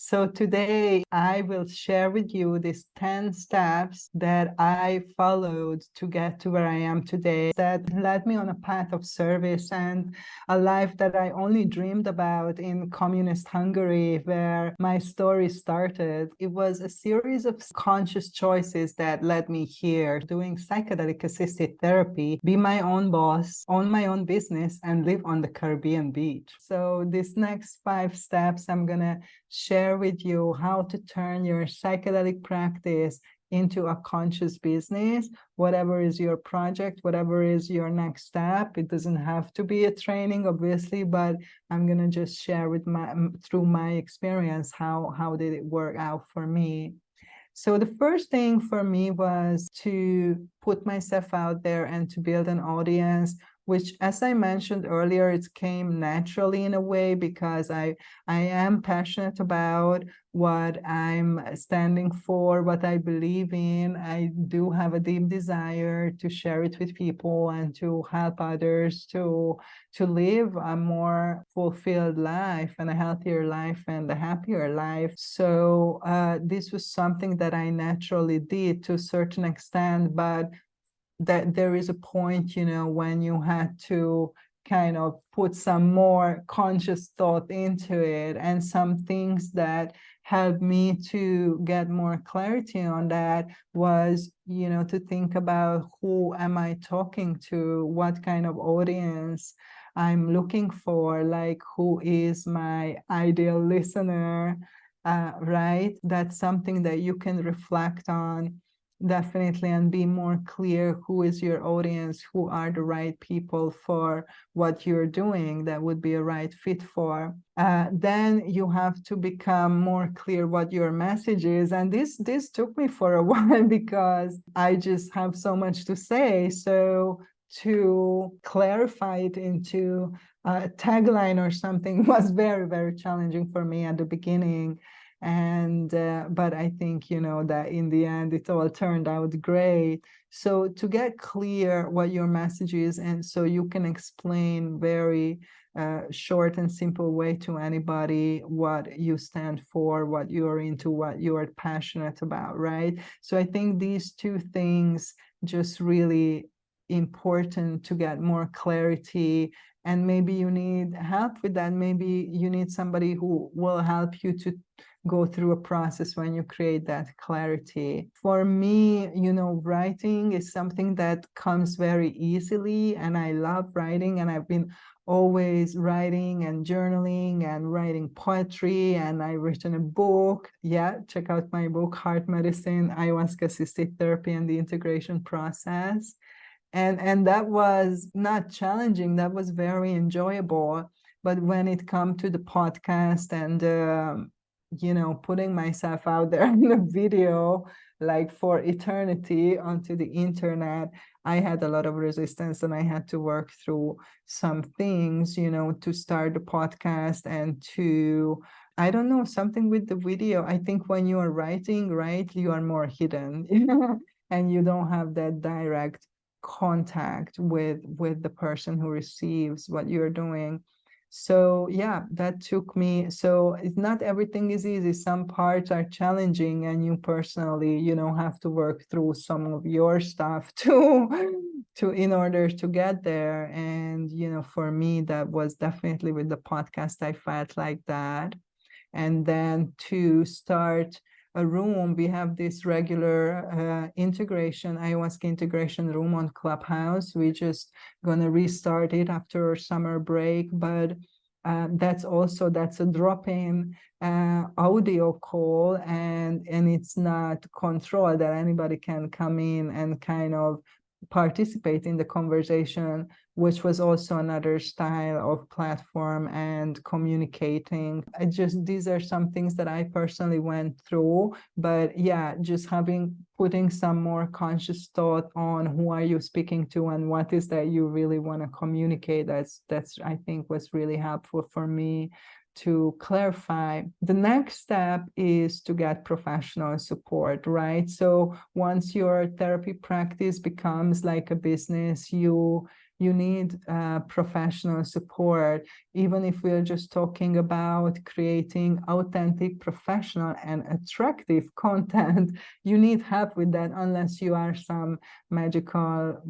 So today I will share with you these 10 steps that I followed to get to where I am today that led me on a path of service and a life that I only dreamed about in communist Hungary, where my story started. It was a series of conscious choices that led me here, doing psychedelic assisted therapy, be my own boss, own my own business, and live on the Caribbean beach. So these next 5 steps, I'm gonna share with you how to turn your psychedelic practice into a conscious business, whatever is your project, whatever is your next step. It doesn't have to be a training, obviously, but I'm gonna just share with through my experience how did it work out for me. So the first thing for me was to put myself out there and to build an audience, which, as I mentioned earlier, it came naturally in a way because I am passionate about what I'm standing for, what I believe in. I do have a deep desire to share it with people and to help others to live a more fulfilled life and a healthier life and a happier life. So this was something that I naturally did to a certain extent, but that there is a point, when you had to kind of put some more conscious thought into it, and some things that helped me to get more clarity on that was, to think about who am I talking to, what kind of audience I'm looking for, like who is my ideal listener, right? That's something that you can reflect on definitely and be more clear who is your audience, who are the right people for what you're doing that would be a right fit for. Then you have to become more clear what your message is. And this took me for a while because I just have so much to say. So to clarify it into a tagline or something was very, very challenging for me at the beginning. And but I think that in the end it all turned out great. So to get clear what your message is, and so you can explain very short and simple way to anybody what you stand for, what you're into, what you're passionate about, right? So I think these two things just really important to get more clarity. And maybe you need help with that. Maybe you need somebody who will help you to go through a process when you create that clarity. For me, writing is something that comes very easily, and I love writing, and I've been always writing and journaling and writing poetry, and I've written a book. Yeah, check out my book, Heart Medicine, Ayahuasca Assisted Therapy and the Integration Process. And that was not challenging, that was very enjoyable. But when it comes to the podcast and putting myself out there in a video like for eternity onto the internet, I had a lot of resistance, and I had to work through some things, to start the podcast and to, I don't know, something with the video. I think when you are writing, right, you are more hidden and you don't have that direct contact with the person who receives what you're doing. So yeah, that took me, so it's not everything is easy. Some parts are challenging, and you personally, have to work through some of your stuff to in order to get there. And for me, that was definitely with the podcast, I felt like that. And then to start a room, we have this regular ayahuasca integration room on Clubhouse. We just gonna restart it after summer break, but that's a drop-in audio call, and it's not controlled, that anybody can come in and kind of participate in the conversation, which was also another style of platform and communicating. These are some things that I personally went through, but yeah, just putting some more conscious thought on who are you speaking to and what is that you really want to communicate. That's I think was really helpful for me to clarify. The next step is to get professional support, right? So once your therapy practice becomes like a business, you you need professional support. Even if we're just talking about creating authentic, professional, and attractive content, you need help with that, unless you are some magical,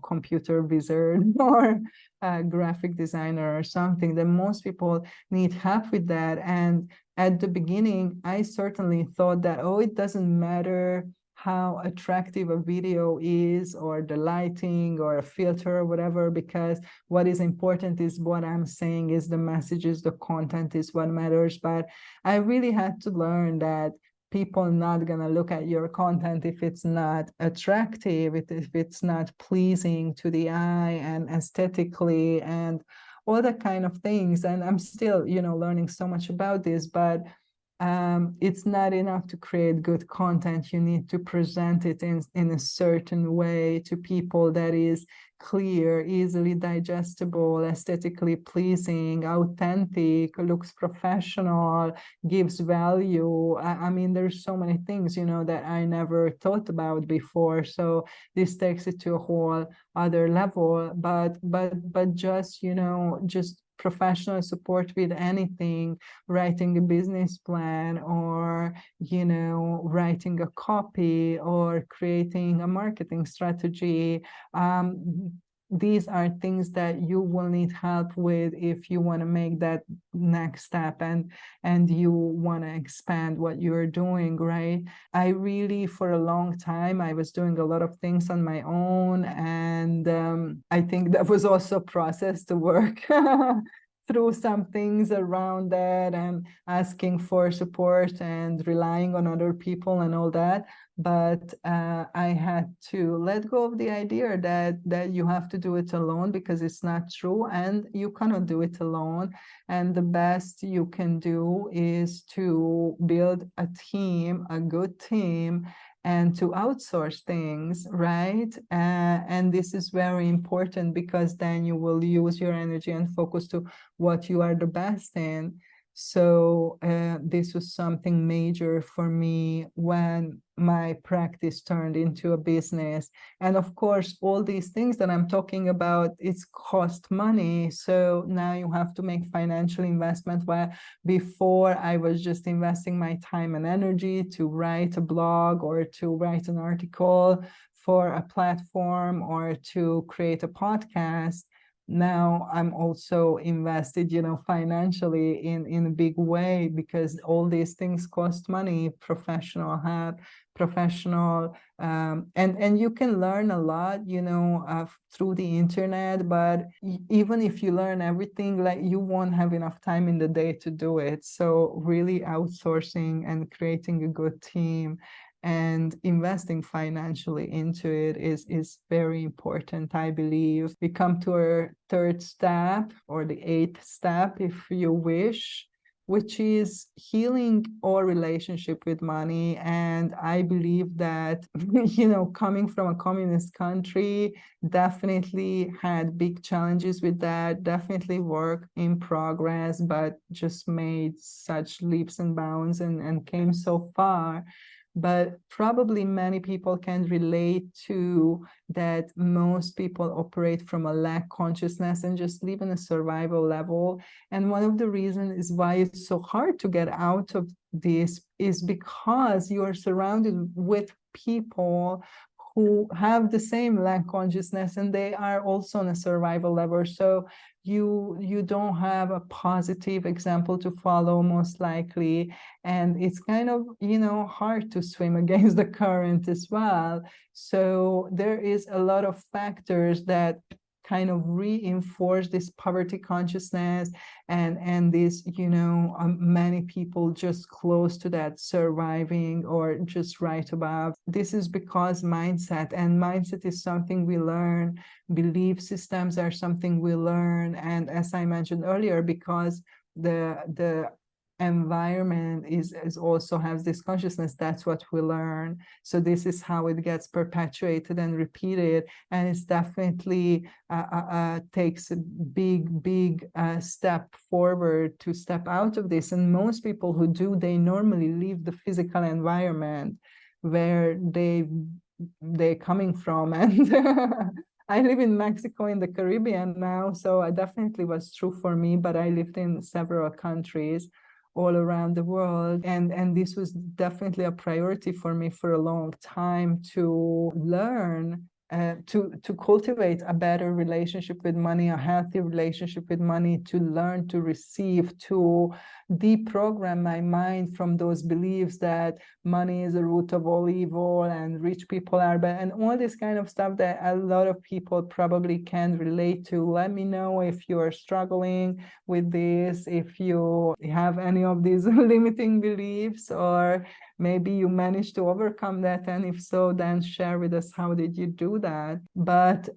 computer wizard or a graphic designer or something. Then most people need help with that. And at the beginning, I certainly thought that, oh, it doesn't matter how attractive a video is, or the lighting, or a filter, or whatever, because what is important is what I'm saying, is the messages, the content is what matters. But I really had to learn that people are not going to look at your content if it's not attractive, if it's not pleasing to the eye and aesthetically and all that kind of things. And I'm still, learning so much about this, but it's not enough to create good content. You need to present it in a certain way to people that is clear, easily digestible, aesthetically pleasing, authentic, looks professional, gives value. I mean, there's so many things, that I never thought about before. So this takes it to a whole other level. But just, just professional support with anything, writing a business plan, or writing a copy, or creating a marketing strategy. These are things that you will need help with if you want to make that next step, and you want to expand what you're doing, right? I really, for a long time, I was doing a lot of things on my own, and I think that was also a process to work through some things around that, and asking for support and relying on other people and all that. But I had to let go of the idea that you have to do it alone, because it's not true, and you cannot do it alone. And the best you can do is to build a team, a good team, and to outsource things, right? And this is very important, because then you will use your energy and focus to what you are the best in. So this was something major for me when my practice turned into a business. And of course, all these things that I'm talking about, it's cost money. So now you have to make financial investment, where before I was just investing my time and energy to write a blog, or to write an article for a platform, or to create a podcast. Now I'm also invested, financially in a big way, because all these things cost money, professional help, professional, and you can learn a lot, through the internet. But even if you learn everything, like, you won't have enough time in the day to do it. So really outsourcing and creating a good team and investing financially into it is very important, I believe. We come to our third step, or the eighth step, if you wish, which is healing our relationship with money. And I believe that, coming from a communist country, definitely had big challenges with that, definitely work in progress, but just made such leaps and bounds, and came so far. But probably many people can relate to that. Most people operate from a lack consciousness and just live in a survival level. And one of the reasons is why it's so hard to get out of this is because you are surrounded with people who have the same lack consciousness, and they are also on a survival level. So you don't have a positive example to follow, most likely, and it's kind of hard to swim against the current as well. So there is a lot of factors that kind of reinforce this poverty consciousness, and this many people just close to that surviving, or just right above. This is because mindset is something we learn. Belief systems are something we learn. And as I mentioned earlier, because the environment is also has this consciousness, that's what we learn. So this is how it gets perpetuated and repeated. And it's definitely takes a big step forward to step out of this. And most people who do, they normally leave the physical environment where they're coming from. And I live in Mexico in the Caribbean now, so it definitely was true for me, but I lived in several countries all around the world. And this was definitely a priority for me for a long time to learn to cultivate a better relationship with money, a healthy relationship with money, to learn to receive, to deprogram my mind from those beliefs that money is the root of all evil and rich people are bad, and all this kind of stuff that a lot of people probably can relate to. Let me know if you are struggling with this, if you have any of these limiting beliefs, or maybe you managed to overcome that, and if so, then share with us how did you do that. But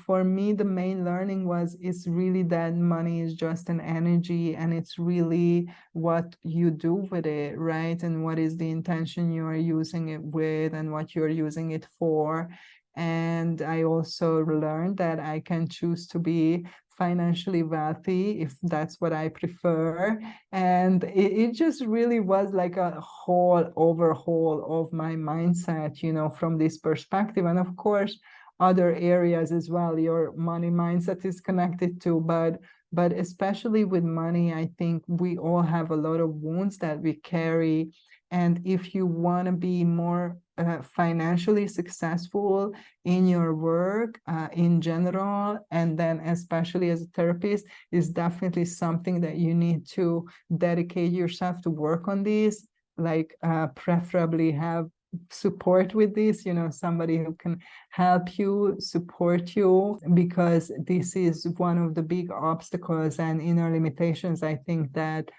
for me, the main learning is really that money is just an energy, and it's really what you do with it, right? And what is the intention you are using it with, and what you're using it for. And I also learned that I can choose to be financially wealthy if that's what I prefer. And it just really was like a whole overhaul of my mindset, from this perspective. And of course, other areas as well, your money mindset is connected to, but especially with money, I think we all have a lot of wounds that we carry. And if you want to be more financially successful in your work in general, and then especially as a therapist, is definitely something that you need to dedicate yourself to work on this, like preferably have support with this, somebody who can help you, support you, because this is one of the big obstacles and inner limitations, I think, that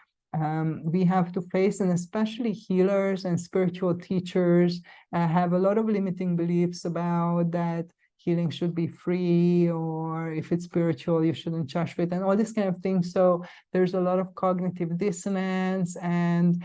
we have to face. And especially healers and spiritual teachers have a lot of limiting beliefs about that healing should be free, or if it's spiritual, you shouldn't charge for it, and all this kind of thing. So there's a lot of cognitive dissonance, and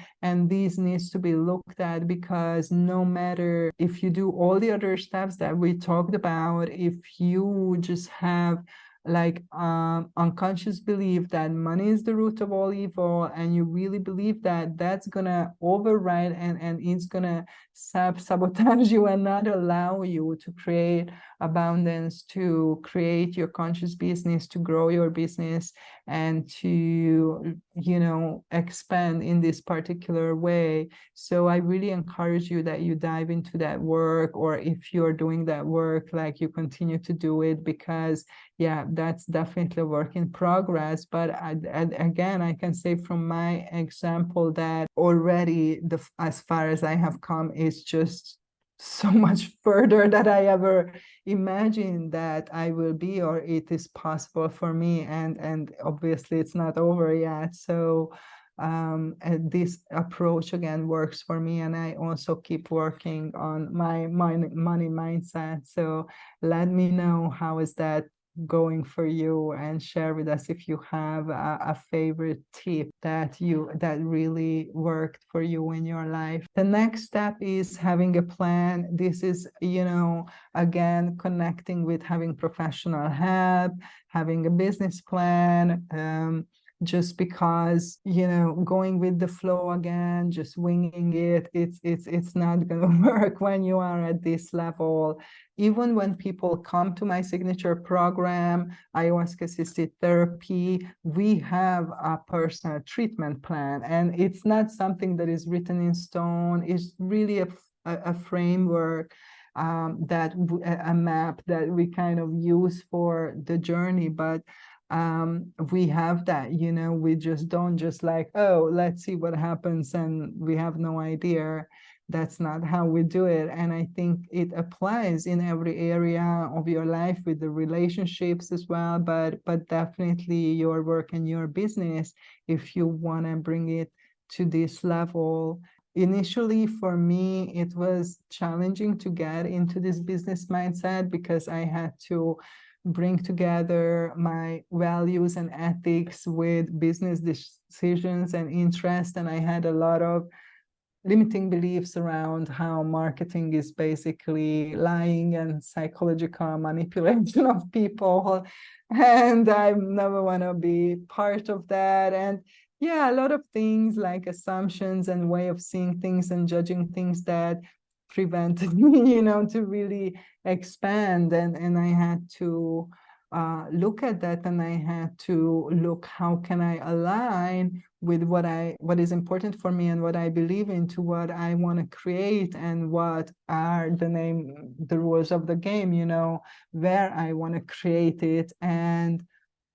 these needs to be looked at, because no matter if you do all the other steps that we talked about, if you just have like unconscious belief that money is the root of all evil, and you really believe that, that's gonna override and it's gonna sabotage you and not allow you to create abundance, to create your conscious business, to grow your business, and to expand in this particular way. So I really encourage you that you dive into that work, or if you're doing that work, like, you continue to do it, because yeah, that's definitely a work in progress. But again, I can say from my example that already as far as I have come is just so much further than I ever imagined that I will be, or it is possible for me. And obviously it's not over yet. So and this approach again works for me, and I also keep working on my money mindset. So let me know how is that going for you, and share with us if you have a favorite tip that really worked for you in your life. The next step is having a plan. This is, again, connecting with having professional help, having a business plan. Just because going with the flow again, just winging it's not going to work when you are at this level. Even when people come to my signature program, Ayahuasca Assisted Therapy, we have a personal treatment plan, and it's not something that is written in stone. It's really a framework, a map that we kind of use for the journey. But we have that, we just don't just like, oh, let's see what happens, and we have no idea. That's not how we do it. And I think it applies in every area of your life, with the relationships as well, but definitely your work and your business, if you want to bring it to this level. Initially, for me, it was challenging to get into this business mindset, because I had to bring together my values and ethics with business decisions and interest. And I had a lot of limiting beliefs around how marketing is basically lying and psychological manipulation of people. And I never want to be part of that. And yeah, a lot of things like assumptions and way of seeing things and judging things that prevented me, to really expand. And I had to look at that, and I had to look, how can I align with what is important for me and what I believe in, to what I want to create, and what are the rules of the game, where I want to create it. And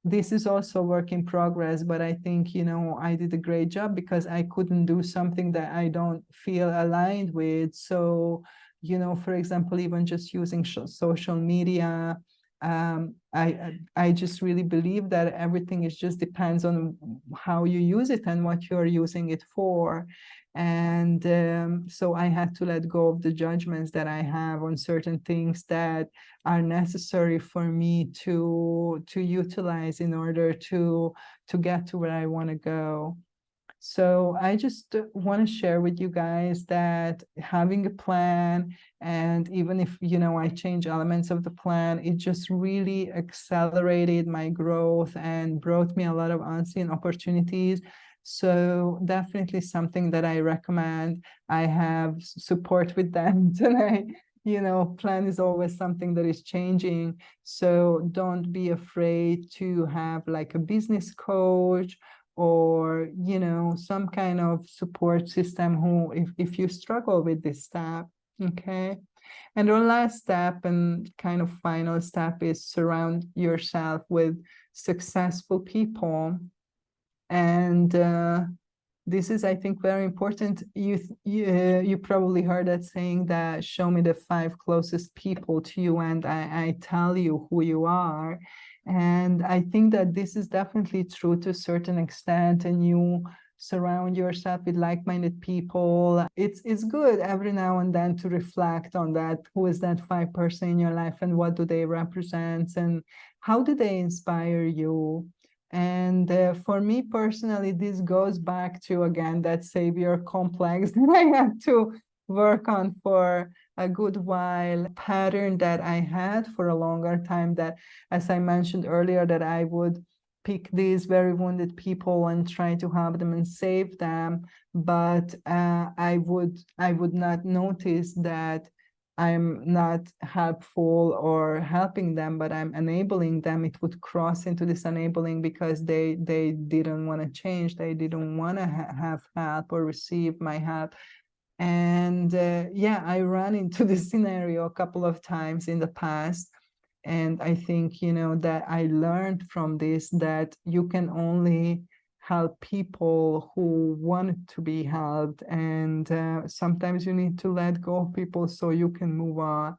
this is also work in progress, but I think, I did a great job, because I couldn't do something that I don't feel aligned with. So, for example, even just using social media, I just really believe that everything is just depends on how you use it and what you're using it for. And so I had to let go of the judgments that I have on certain things that are necessary for me to utilize in order to get to where I want to go. So I just want to share with you guys that having a plan, and even if, I change elements of the plan, it just really accelerated my growth and brought me a lot of unseen opportunities. So definitely something that I recommend. I have support with them tonight. Plan is always something that is changing. So don't be afraid to have like a business coach, or some kind of support system, who, if you struggle with this step. Okay. And our last step and kind of final step is surround yourself with successful people. And this is, I think, very important. You probably heard that saying, that show me the 5 closest people to you, and I tell you who you are. And I think that this is definitely true to a certain extent, and you surround yourself with like-minded people. It's good every now and then to reflect on that. Who is that 5 person in your life, and what do they represent, and how do they inspire you? And for me personally, this goes back to, again, that savior complex that I had to work on for a good while, pattern that I had for a longer time, that, as I mentioned earlier, that I would pick these very wounded people and try to help them and save them. But I would not notice that I'm not helpful or helping them, but I'm enabling them. It would cross into this enabling, because they didn't want to change. They didn't want to have help or receive my help. And yeah, I ran into this scenario a couple of times in the past. And I think, that I learned from this, that you can only help people who want to be helped. And sometimes you need to let go of people so you can move on.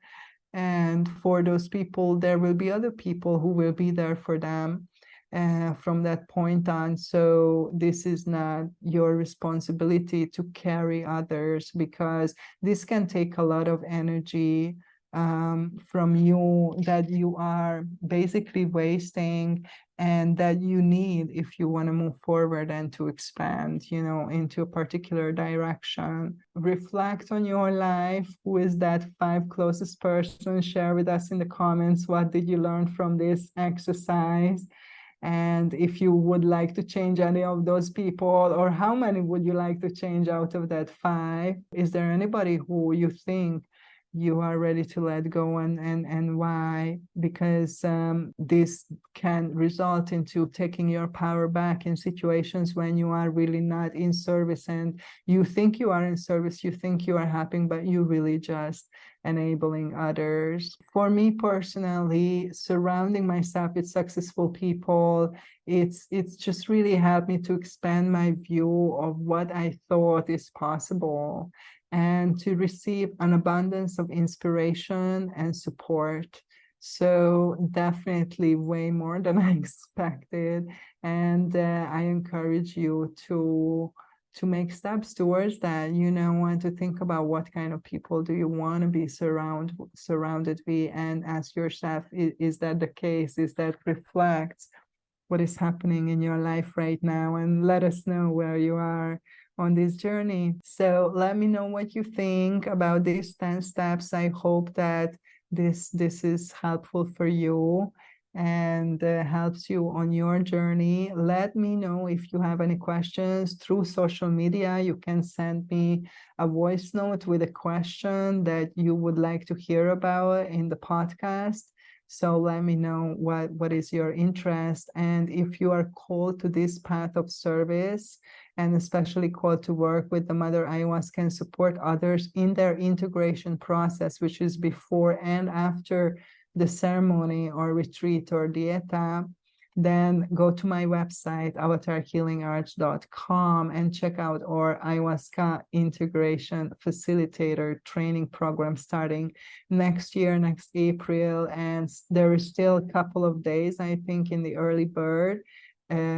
And for those people, there will be other people who will be there for them from that point on. So this is not your responsibility to carry others, because this can take a lot of energy from you, that you are basically wasting, and that you need if you want to move forward and to expand, into a particular direction. Reflect on your life. Who is that 5 closest person? Share with us in the comments, what did you learn from this exercise? And if you would like to change any of those people, or how many would you like to change out of that 5? Is there anybody who you think you are ready to let go, and why? Because this can result into taking your power back in situations when you are really not in service, and you think you are in service, you think you are helping, but you really just enabling others. For me personally, surrounding myself with successful people, it's just really helped me to expand my view of what I thought is possible, and to receive an abundance of inspiration and support. So definitely way more than I expected. And I encourage you to make steps towards that, and to think about what kind of people do you want to be surrounded with, and ask yourself, is that the case? Is that reflects what is happening in your life right now? And let us know where you are on this journey. So let me know what you think about these 10 steps. I hope that this is helpful for you. and helps you on your journey. Let me know if you have any questions through social media. You can send me a voice note with a question that you would like to hear about in the podcast. So let me know what is your interest, and if you are called to this path of service, and especially called to work with the Mother Ayahuasca and support others in their integration process, which is before and after the ceremony or retreat or dieta, then go to my website, avatarhealingarts.com, and check out our Ayahuasca Integration Facilitator training program starting next year, next April. And there is still a couple of days, I think, in the early bird.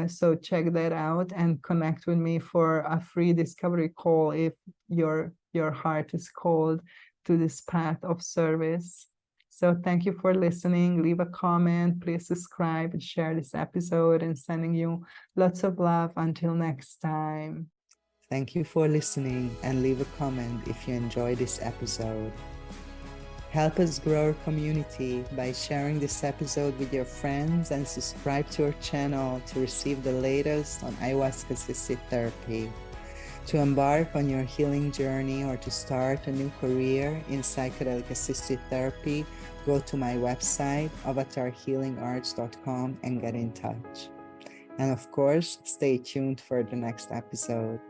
So check that out and connect with me for a free discovery call if your heart is called to this path of service. So thank you for listening. Leave a comment, please subscribe and share this episode, and sending you lots of love until next time. Thank you for listening, and leave a comment if you enjoyed this episode. Help us grow our community by sharing this episode with your friends, and subscribe to our channel to receive the latest on Ayahuasca Assisted Therapy. To embark on your healing journey or to start a new career in Psychedelic Assisted Therapy, go to my website, avatarhealingarts.com, and get in touch. And of course, stay tuned for the next episode.